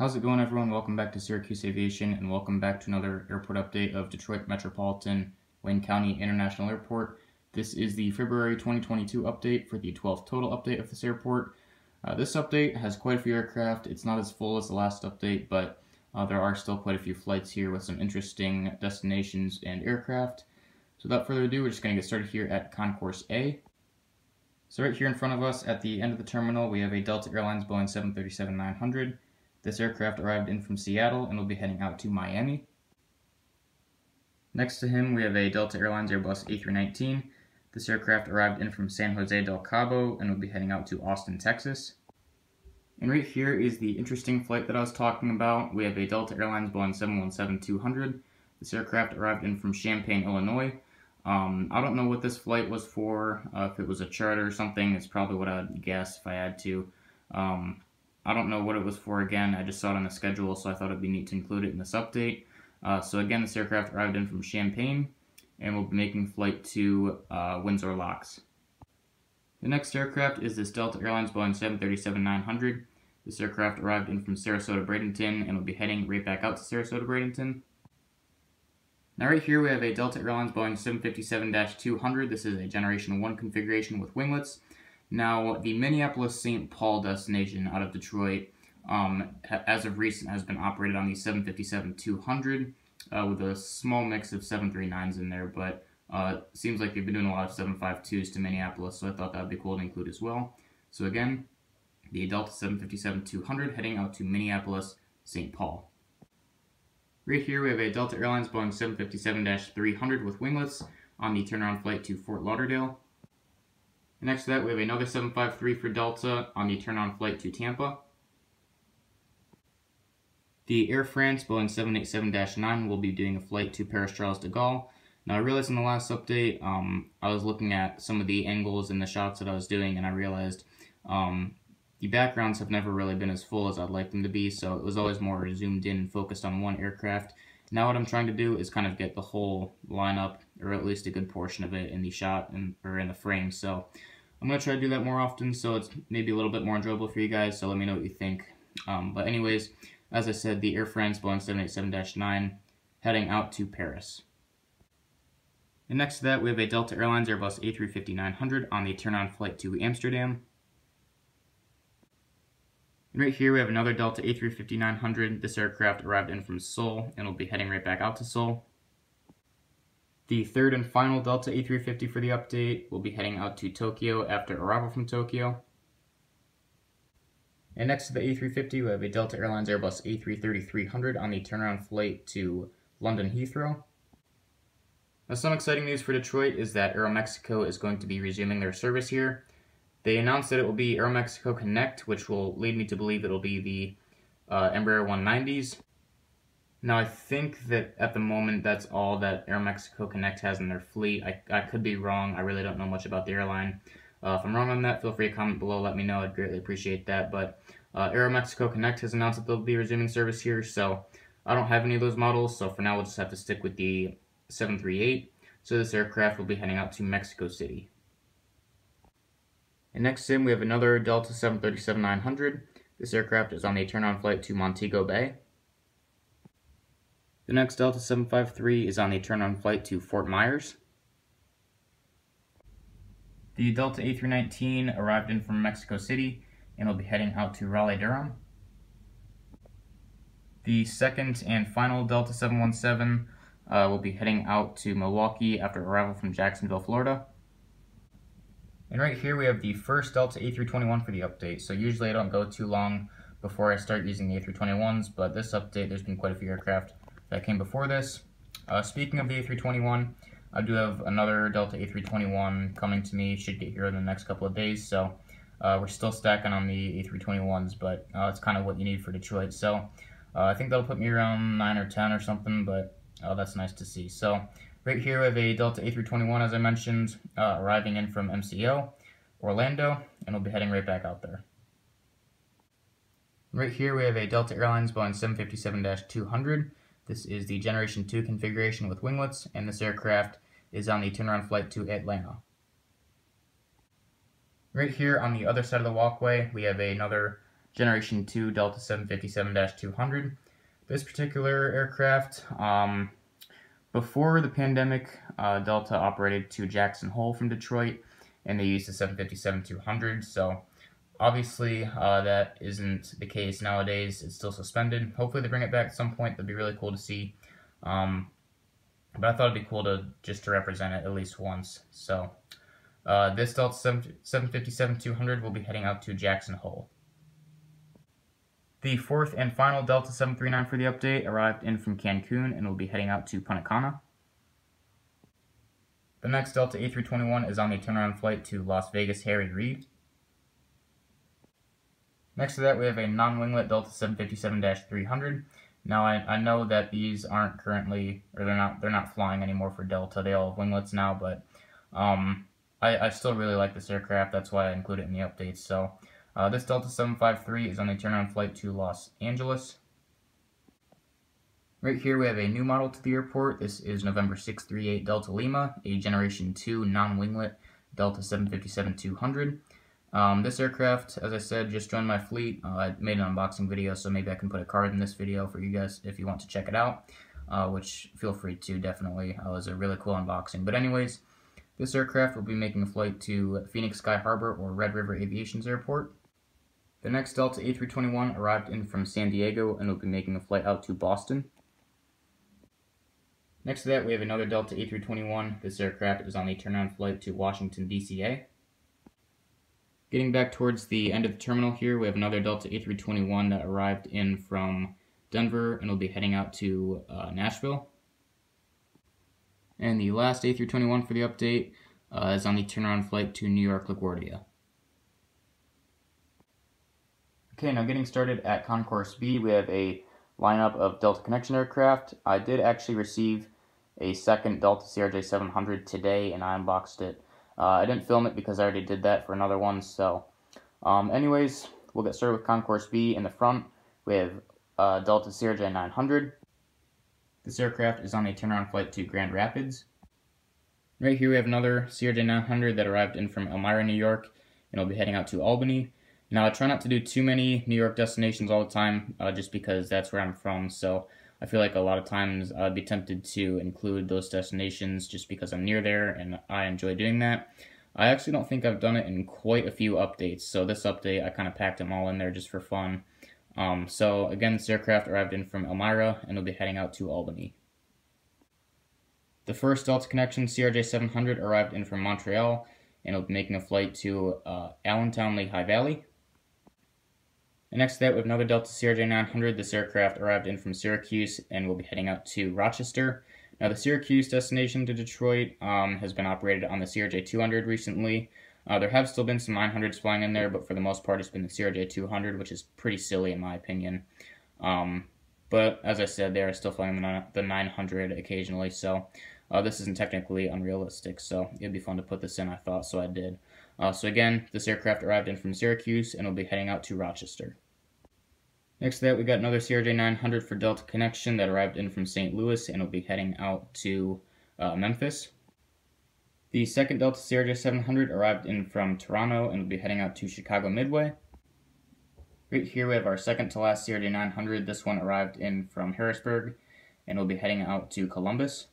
How's it going, everyone? Welcome back to Syracuse Aviation, and welcome back to another airport update of Detroit Metropolitan Wayne County International Airport. This is the February 2022 update for the 12th total update of this airport. This update has quite a few aircraft. It's not as full as the last update, but there are still quite a few flights here with some interesting destinations and aircraft. So without further ado, we're just going to get started here at Concourse A. So right here in front of us at the end of the terminal, we have a Delta Airlines Boeing 737-900. This aircraft arrived in from Seattle and will be heading out to Miami. Next to him, we have a Delta Airlines Airbus A319. This aircraft arrived in from San Jose del Cabo and will be heading out to Austin, Texas. And right here is the interesting flight that I was talking about. We have a Delta Airlines Boeing 717-200. This aircraft arrived in from Champaign, Illinois. I don't know what this flight was for. If it was a charter or something, it's probably what I would guess if I had to. I don't know what it was for again. I just saw it on the schedule, so I thought it'd be neat to include it in this update. So again, this aircraft arrived in from Champaign and will be making flight to Windsor Locks. The next aircraft is this Delta Airlines Boeing 737-900. This aircraft arrived in from Sarasota, Bradenton and will be heading right back out to Sarasota, Bradenton. Now right here we have a Delta Airlines Boeing 757-200. This is a Generation 1 configuration with winglets. Now, the Minneapolis-St. Paul destination out of Detroit, as of recent, has been operated on the 757-200 with a small mix of 739s in there, but it seems like they've been doing a lot of 752s to Minneapolis, so I thought that would be cool to include as well. So again, the Delta 757-200 heading out to Minneapolis-St. Paul. Right here we have a Delta Airlines Boeing 757-300 with winglets on the turnaround flight to Fort Lauderdale. Next to that, we have another 753 for Delta on the turn-on flight to Tampa. The Air France Boeing 787-9 will be doing a flight to Paris Charles de Gaulle. Now, I realized in the last update, I was looking at some of the angles and the shots that I was doing, and I realized the backgrounds have never really been as full as I'd like them to be, so it was always more zoomed in and focused on one aircraft. Now what I'm trying to do is kind of get the whole lineup, or at least a good portion of it, in the shot or in the frame. So I'm going to try to do that more often, so it's maybe a little bit more enjoyable for you guys, so let me know what you think. But anyways, as I said, the Air France Boeing 787-9 heading out to Paris. And next to that, we have a Delta Airlines Airbus A350-900 on the turn-on flight to Amsterdam. And right here we have another Delta A350-900. This aircraft arrived in from Seoul and will be heading right back out to Seoul. The third and final Delta A350 for the update will be heading out to Tokyo after arrival from Tokyo. And next to the A350 we have a Delta Airlines Airbus A330-300 on the turnaround flight to London Heathrow. Now, some exciting news for Detroit is that Aeromexico is going to be resuming their service here. They announced that it will be Aeromexico Connect, which will lead me to believe it will be the Embraer 190s. Now, I think that at the moment that's all that Aeromexico Connect has in their fleet. I could be wrong. I really don't know much about the airline. If I'm wrong on that, feel free to comment below, let me know. I'd greatly appreciate that. But Aeromexico Connect has announced that they'll be resuming service here, so I don't have any of those models, so for now we'll just have to stick with the 738. So this aircraft will be heading out to Mexico City. And next in, we have another Delta 737-900. This aircraft is on the turn-on flight to Montego Bay. The next Delta 753 is on the turn-on flight to Fort Myers. The Delta A319 arrived in from Mexico City and will be heading out to Raleigh-Durham. The second and final Delta 717 will be heading out to Milwaukee after arrival from Jacksonville, Florida. And right here we have the first Delta A321 for the update. So usually I don't go too long before I start using the A321s, but this update there's been quite a few aircraft that came before this. Speaking of the A321, I do have another Delta A321 coming to me, should get here in the next couple of days, so we're still stacking on the A321s, but it's kind of what you need for Detroit. So I think that'll put me around 9 or 10 or something, but that's nice to see. So right here we have a Delta A321, as I mentioned, arriving in from MCO, Orlando, and we'll be heading right back out there. Right here we have a Delta Airlines Boeing 757-200. This is the Generation 2 configuration with winglets, and this aircraft is on the turnaround flight to Atlanta. Right here on the other side of the walkway, we have another Generation 2 Delta 757-200. This particular aircraft, before the pandemic, Delta operated to Jackson Hole from Detroit, and they used the 757-200, so obviously that isn't the case nowadays. It's still suspended. Hopefully they bring it back at some point. That'd be really cool to see. But I thought it'd be cool to just to represent it at least once. So this Delta 757-200 will be heading out to Jackson Hole. The fourth and final Delta 739 for the update arrived in from Cancun and will be heading out to Punta Cana. The next Delta A321 is on the turnaround flight to Las Vegas Harry Reid. Next to that, we have a non-winglet Delta 757-300. Now, I know that these aren't currently, or they're not flying anymore for Delta. They all have winglets now, but I still really like this aircraft. That's why I include it in the updates. So this Delta 753 is on the turnaround flight to Los Angeles. Right here we have a new model to the airport. This is November 638 Delta Lima, a Generation 2 non-winglet Delta 757-200. This aircraft, as I said, just joined my fleet. I made an unboxing video, so maybe I can put a card in this video for you guys if you want to check it out, which feel free to, definitely. It was a really cool unboxing. But anyways, this aircraft will be making a flight to Phoenix Sky Harbor or Red River Aviation's airport. The next Delta A321 arrived in from San Diego and will be making a flight out to Boston. Next to that, we have another Delta A321. This aircraft is on the turnaround flight to Washington, D.C.A. Getting back towards the end of the terminal here, we have another Delta A321 that arrived in from Denver and will be heading out to Nashville. And the last A321 for the update is on the turnaround flight to New York LaGuardia. Okay, now getting started at Concourse B, we have a lineup of Delta Connection aircraft. I did actually receive a second Delta CRJ-700 today, and I unboxed it. I didn't film it because I already did that for another one, so anyways, we'll get started with Concourse B. In the front, we have Delta CRJ-900. This aircraft is on a turnaround flight to Grand Rapids. Right here we have another CRJ-900 that arrived in from Elmira, New York, and will be heading out to Albany. Now, I try not to do too many New York destinations all the time, just because that's where I'm from, so I feel like a lot of times I'd be tempted to include those destinations just because I'm near there and I enjoy doing that. I actually don't think I've done it in quite a few updates, so this update I kind of packed them all in there just for fun. So again, this aircraft arrived in from Elmira and will be heading out to Albany. The first Delta Connection CRJ-700 arrived in from Montreal and will be making a flight to Allentown, Lehigh Valley. And next to that, we have another Delta CRJ-900. This aircraft arrived in from Syracuse and will be heading out to Rochester. Now, the Syracuse destination to Detroit has been operated on the CRJ-200 recently. There have still been some 900s flying in there, but for the most part, it's been the CRJ-200, which is pretty silly in my opinion. But as I said, they are still flying the 900 occasionally, so this isn't technically unrealistic, so it'd be fun to put this in, I thought, so I did. So again, this aircraft arrived in from Syracuse and will be heading out to Rochester. Next to that, we got another CRJ-900 for Delta Connection that arrived in from St. Louis and will be heading out to Memphis. The second Delta CRJ-700 arrived in from Toronto and will be heading out to Chicago Midway. Right here we have our second to last CRJ-900. This one arrived in from Harrisburg and will be heading out to Columbus.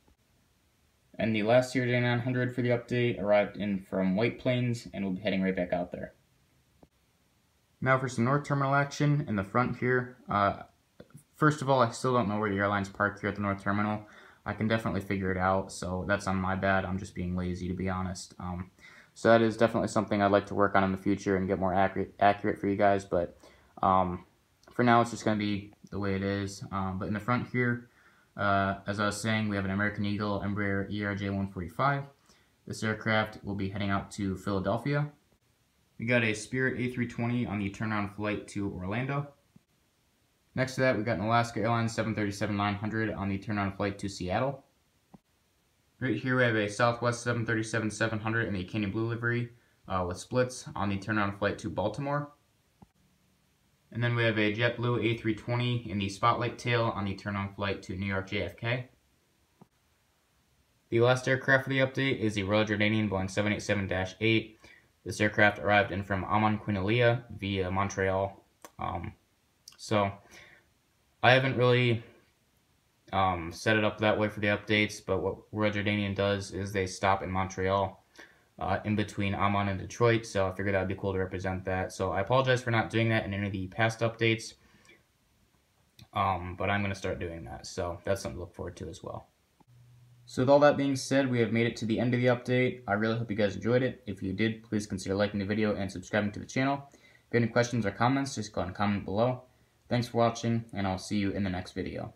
And the last CRJ-900 for the update arrived in from White Plains and will be heading right back out there. Now for some North Terminal action in the front here. First of all, I still don't know where the airlines park here at the North Terminal. I can definitely figure it out, so that's on my bad. I'm just being lazy, to be honest. So that is definitely something I'd like to work on in the future and get more accurate for you guys, but for now it's just going to be the way it is. But in the front here, as I was saying, we have an American Eagle Embraer ERJ-145. This aircraft will be heading out to Philadelphia. We got a Spirit A320 on the turnaround flight to Orlando. Next to that, we got an Alaska Airlines 737-900 on the turnaround flight to Seattle. Right here we have a Southwest 737-700 in the Canyon Blue livery with splits on the turnaround flight to Baltimore. And then we have a JetBlue A320 in the Spotlight tail on the turn-on flight to New York JFK. The last aircraft for the update is the Royal Jordanian Boeing 787-8. This aircraft arrived in from Amman, Queen Alia via Montreal. So I haven't really set it up that way for the updates, but what Royal Jordanian does is they stop in Montreal in between Amman and Detroit, so I figured that would be cool to represent that. So I apologize for not doing that in any of the past updates, but I'm going to start doing that, so that's something to look forward to as well. So with all that being said, we have made it to the end of the update. I really hope you guys enjoyed it. If you did, please consider liking the video and subscribing to the channel. If you have any questions or comments, just go ahead and comment below. Thanks for watching, and I'll see you in the next video.